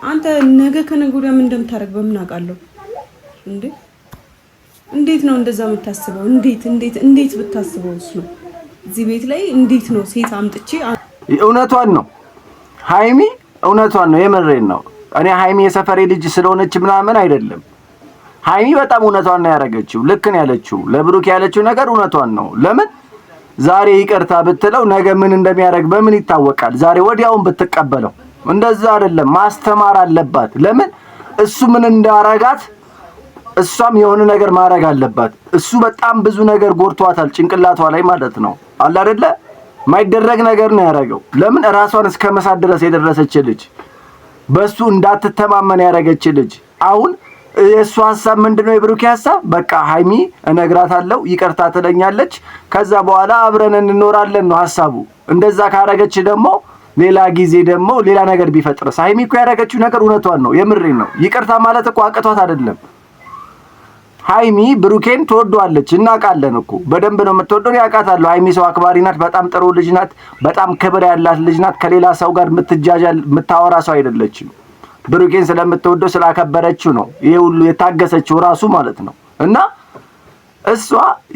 አንተ ነገ ከነገ ወዲያ ምን እንደምታደርግ በምን አውቃለሁ እንዴ? እንዴት ነው እንደዛ የምታስበው? እንዴት ብታስበው ነው እዚህ ቤት ላይ እንዴት ነው ሴት አምጥቼ? እውነቷን ነው ሃይሚ፣ እውነቷን ነው፣ የመረን ነው። እኔ ሃይሚ የሰፈሬ ልጅ ስለሆነች ምናምን አይደለም። ሃይሚ በጣም እውነቷን ነው ያደረገችው። ልክ ነው ያለችው፣ ለብሩክ ያለችው ነገር እውነቷን ነው። ለምን ዛሬ ይቅርታ ብትለው ነገ ምን እንደሚያደርግ በምን ይታወቃል? ዛሬ ወዲያውን ብትቀበለው እንደዛ አይደለም፣ ማስተማር አለባት። ለምን እሱ ምን እንዳረጋት እሷም የሆነ ነገር ማድረግ አለባት። እሱ በጣም ብዙ ነገር ጎርቷታል ጭንቅላቷ ላይ ማለት ነው። አለ አይደለ? ማይደረግ ነገር ነው ያደረገው። ለምን ራሷን እስከ መሳት ድረስ የደረሰች ልጅ፣ በሱ እንዳትተማመን ያደረገች ልጅ። አሁን የእሱ ሐሳብ ምንድነው? የብሩክ ሐሳብ በቃ ሃይሚ እነግራታለሁ ይቅርታ ትለኛለች፣ ከዛ በኋላ አብረን እንኖራለን ነው ሐሳቡ። እንደዛ ካረገች ደግሞ ሌላ ጊዜ ደግሞ ሌላ ነገር ቢፈጥርስ? ሃይሚ እኮ ያደረገችው ነገር እውነቷን ነው፣ የምሬን ነው። ይቅርታ ማለት እኮ አቅቷት አይደለም። ሃይሚ ብሩኬን ትወዷለች፣ እናውቃለን እኮ በደንብ ነው የምትወደው፣ ያውቃታለሁ። ሃይሚ ሰው አክባሪ ናት፣ በጣም ጥሩ ልጅ ናት፣ በጣም ክብር ያላት ልጅ ናት። ከሌላ ሰው ጋር የምትጃጃል የምታወራ ሰው አይደለችም። ብሩኬን ስለምትወደው ስላከበረችው ነው ይሄ ሁሉ የታገሰችው ራሱ ማለት ነው። እና እሷ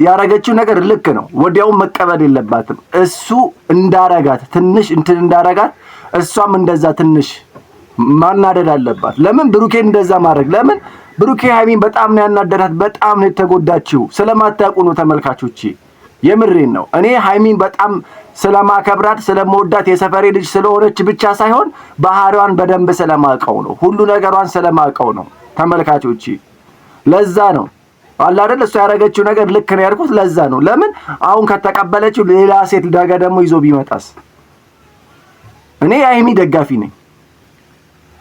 ያረገችው ነገር ልክ ነው፣ ወዲያው መቀበል የለባትም። እሱ እንዳረጋት ትንሽ እንትን እንዳረጋት እሷም እንደዛ ትንሽ ማናደድ አለባት። ለምን ብሩኬን እንደዛ ማድረግ? ለምን ብሩኬ ሃይሚን በጣም ነው ያናደዳት፣ በጣም ነው የተጎዳችው። ስለማታውቁ ነው ተመልካቾቼ፣ የምሬን ነው። እኔ ሃይሚን በጣም ስለማከብራት ስለምወዳት የሰፈሬ ልጅ ስለሆነች ብቻ ሳይሆን ባህሪዋን በደንብ ስለማውቀው ነው፣ ሁሉ ነገሯን ስለማውቀው ነው ተመልካቾቼ። ለዛ ነው አለ አይደል እሷ ያረገችው ነገር ልክ ነው ያልኩት ለዛ ነው። ለምን አሁን ከተቀበለችው ሌላ ሴት ዳጋ ደግሞ ይዞ ቢመጣስ? እኔ የሃይሚ ደጋፊ ነኝ።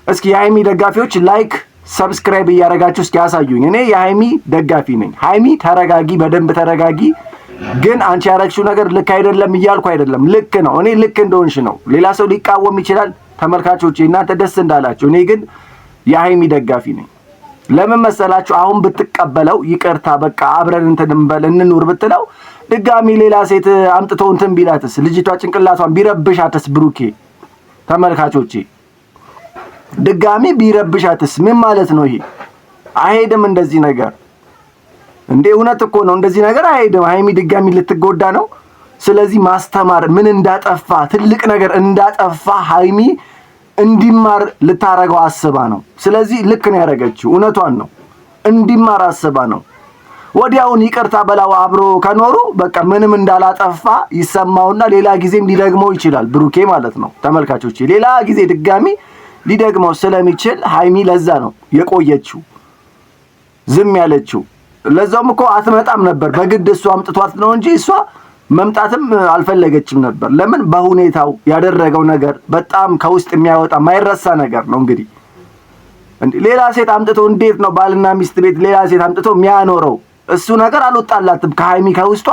እስኪ የሃይሚ ደጋፊዎች ላይክ ሰብስክራይብ እያደረጋችሁ እስኪ ያሳዩኝ። እኔ የሃይሚ ደጋፊ ነኝ። ሃይሚ ተረጋጊ፣ በደንብ ተረጋጊ። ግን አንቺ ያረግሽው ነገር ልክ አይደለም እያልኩ አይደለም፣ ልክ ነው። እኔ ልክ እንደሆንሽ ነው። ሌላ ሰው ሊቃወም ይችላል ተመልካቾቼ፣ እናንተ ደስ እንዳላችሁ። እኔ ግን የሃይሚ ደጋፊ ነኝ። ለምን መሰላችሁ? አሁን ብትቀበለው ይቅርታ በቃ አብረን እንትን እንበል እንኑር ብትለው ድጋሚ ሌላ ሴት አምጥቶ እንትን ቢላትስ? ልጅቷ ጭንቅላቷን ቢረብሻትስ? ብሩኬ ተመልካቾቼ ድጋሚ ቢረብሻትስ? ምን ማለት ነው ይሄ? አይሄድም እንደዚህ ነገር እንዴ! እውነት እኮ ነው፣ እንደዚህ ነገር አይሄድም። ሃይሚ ድጋሚ ልትጎዳ ነው። ስለዚህ ማስተማር ምን እንዳጠፋ ትልቅ ነገር እንዳጠፋ ሃይሚ እንዲማር ልታረገው አስባ ነው። ስለዚህ ልክ ነው ያረገችው፣ እውነቷን ነው። እንዲማር አስባ ነው። ወዲያውን ይቅርታ በላው አብሮ ከኖሩ በቃ ምንም እንዳላጠፋ ይሰማውና ሌላ ጊዜም ሊደግመው ይችላል ብሩኬ ማለት ነው ተመልካቾቼ። ሌላ ጊዜ ድጋሚ ሊደግመው ስለሚችል ሃይሚ ለዛ ነው የቆየችው ዝም ያለችው። ለዛውም እኮ አትመጣም ነበር፣ በግድ እሷ አምጥቷት ነው እንጂ እሷ መምጣትም አልፈለገችም ነበር። ለምን? በሁኔታው ያደረገው ነገር በጣም ከውስጥ የሚያወጣ ማይረሳ ነገር ነው። እንግዲህ ሌላ ሴት አምጥቶ እንዴት ነው ባልና ሚስት ቤት ሌላ ሴት አምጥቶ የሚያኖረው? እሱ ነገር አልወጣላትም፣ ከሃይሚ ከውስጡ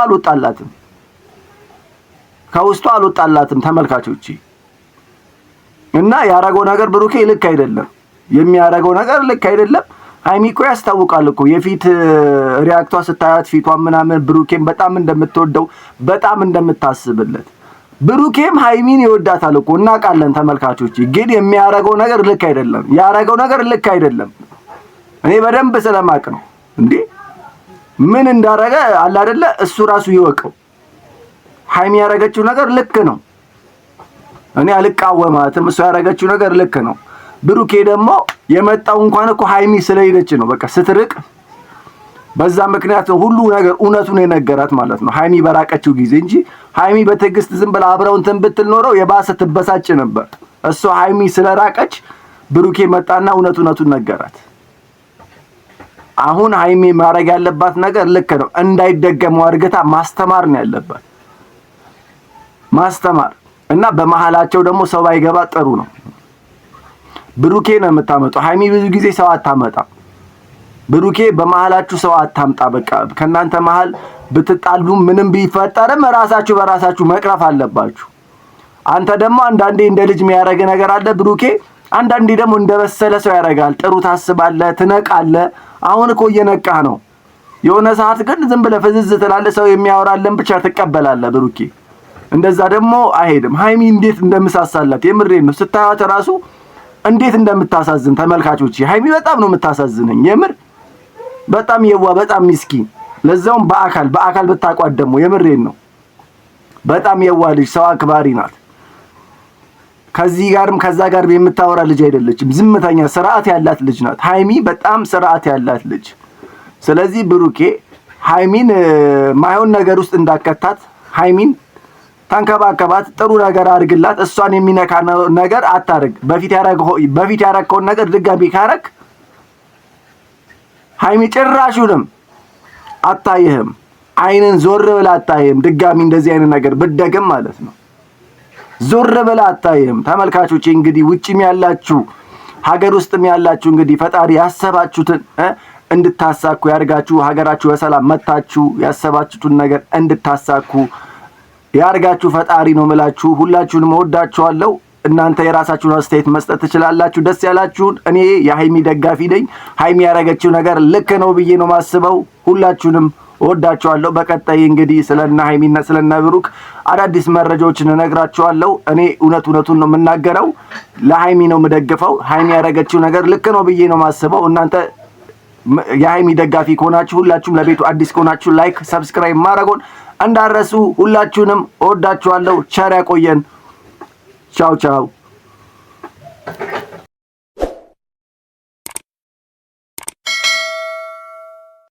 አልወጣላትም ተመልካቾቼ። እና ያረገው ነገር ብሩኬ ልክ አይደለም፣ የሚያረገው ነገር ልክ አይደለም። ሃይሚ እኮ ያስታውቃል እኮ የፊት ሪያክቷ ስታያት ፊቷን ምናምን ብሩኬም በጣም እንደምትወደው በጣም እንደምታስብለት። ብሩኬም ሃይሚን ይወዳታል እኮ እናውቃለን ተመልካቾች። ግን የሚያረገው ነገር ልክ አይደለም፣ ያረገው ነገር ልክ አይደለም። እኔ በደንብ ስለማቅ ነው እንዴ ምን እንዳረገ አለ አይደለ እሱ ራሱ ይወቀው። ሃይሚ ያረገችው ነገር ልክ ነው፣ እኔ አልቃወማትም። እሱ ያረገችው ነገር ልክ ነው። ብሩኬ ደግሞ የመጣው እንኳን እኮ ሃይሚ ስለሄደች ነው በቃ ስትርቅ፣ በዛ ምክንያት ነው ሁሉ ነገር እውነቱን የነገራት ማለት ነው ሃይሚ በራቀችው ጊዜ እንጂ ሃይሚ በትዕግስት ዝም ብላ አብረው እንትን ብትል ኖረው የባሰ ትበሳጭ ነበር። እሱ ሃይሚ ስለራቀች ብሩኬ መጣና እውነቱን ነገራት። አሁን ሃይሚ ማድረግ ያለባት ነገር ልክ ነው፣ እንዳይደገመው አድርገታ ማስተማር ነው ያለባት፣ ማስተማር እና በመሃላቸው ደግሞ ሰው ባይገባ ጥሩ ነው። ብሩኬ ነው የምታመጣው፣ ሃይሚ ብዙ ጊዜ ሰው አታመጣ። ብሩኬ በመሃላችሁ ሰው አታምጣ። በቃ ከናንተ መሃል ብትጣሉ ምንም ቢፈጠርም ራሳችሁ በራሳችሁ መቅረፍ አለባችሁ። አንተ ደግሞ አንዳንዴ እንደ ልጅ የሚያረግ ነገር አለ ብሩኬ፣ አንዳንዴ ደግሞ እንደበሰለ ሰው ያረጋል። ጥሩ ታስባለህ፣ ትነቃለህ። አሁን እኮ እየነቃህ ነው። የሆነ ሰዓት ግን ዝም ብለህ ፍዝዝ ትላለህ፣ ሰው የሚያወራልን ብቻ ትቀበላለህ ብሩኬ። እንደዛ ደግሞ አይሄድም። ሃይሚ እንዴት እንደምሳሳላት የምሬን ነው። ስታያት ራሱ እንዴት እንደምታሳዝን ተመልካቾች። ሀይሚ በጣም ነው የምታሳዝነኝ የምር በጣም የዋ በጣም ምስኪን ለዛውም በአካል ብታቋት ደግሞ የምሬን ነው በጣም የዋ ልጅ ሰው አክባሪ ናት። ከዚህ ጋርም ከዛ ጋር የምታወራ ልጅ አይደለችም። ዝምተኛ ስርዓት ያላት ልጅ ናት ሀይሚ በጣም ስርዓት ያላት ልጅ። ስለዚህ ብሩኬ ሀይሚን ማይሆን ነገር ውስጥ እንዳከታት ሀይሚን ተንከባከባት፣ ጥሩ ነገር አድርግላት። እሷን የሚነካ ነገር አታርግ። በፊት ያረከውን ነገር ድጋሚ ካረክ ሀይሚ ጭራሹንም አታይህም። አይንን ዞር ብላ አታይህም። ድጋሚ እንደዚህ አይነት ነገር ብደገም ማለት ነው ዞር ብላ አታይህም። ተመልካቾቼ እንግዲህ ውጭም ያላችሁ ሀገር ውስጥም ያላችሁ እንግዲህ ፈጣሪ ያሰባችሁትን እንድታሳኩ ያርጋችሁ። ሀገራችሁ በሰላም መታችሁ ያሰባችሁትን ነገር እንድታሳኩ ያርጋችሁ ፈጣሪ ነው የምላችሁ። ሁላችሁንም እወዳችኋለሁ። እናንተ የራሳችሁን አስተያየት መስጠት ትችላላችሁ ደስ ያላችሁን። እኔ የሀይሚ ደጋፊ ነኝ። ሀይሚ ያረገችው ነገር ልክ ነው ብዬ ነው ማስበው። ሁላችሁንም እወዳችኋለሁ። በቀጣይ እንግዲህ ስለና ሀይሚና ስለና ብሩክ አዳዲስ መረጃዎችን እነግራችኋለሁ። እኔ እውነቱን ነው የምናገረው። ለሀይሚ ነው የምደግፈው። ሀይሚ ያረገችው ነገር ልክ ነው ብዬ ነው ማስበው። እናንተ የሀይሚ ደጋፊ ከሆናችሁ ሁላችሁም ለቤቱ አዲስ ከሆናችሁ ላይክ ሰብስክራይብ ማድረጉን እንዳረሱ። ሁላችሁንም እወዳችኋለሁ። ቸር ያቆየን። ቻው ቻው።